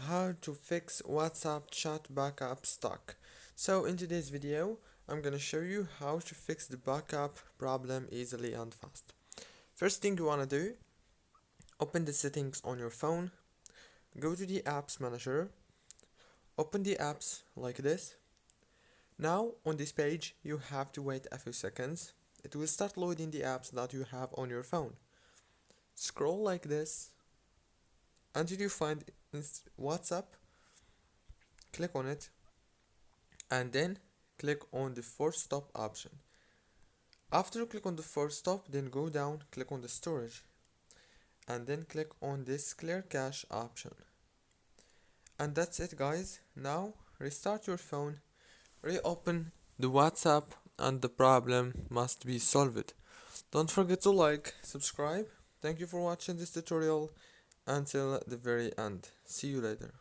how to fix WhatsApp chat backup stuck. So in today's video, I'm gonna show you how to fix the backup problem easily and fast. First thing you wanna do, open the settings on your phone, go to the apps manager, open the apps like this. Now on this page, you have to wait a few seconds. It will start loading the apps that you have on your phone. Scroll like this until you find WhatsApp, click on it, and then click on the force stop option. After you click on the force stop, then go down, click on the storage, and then click on this clear cache option. And that's it, guys. Now restart your phone, reopen the WhatsApp, and the problem must be solved. Don't forget to like, subscribe. Thank you for watching this tutorial until the very end. See you later.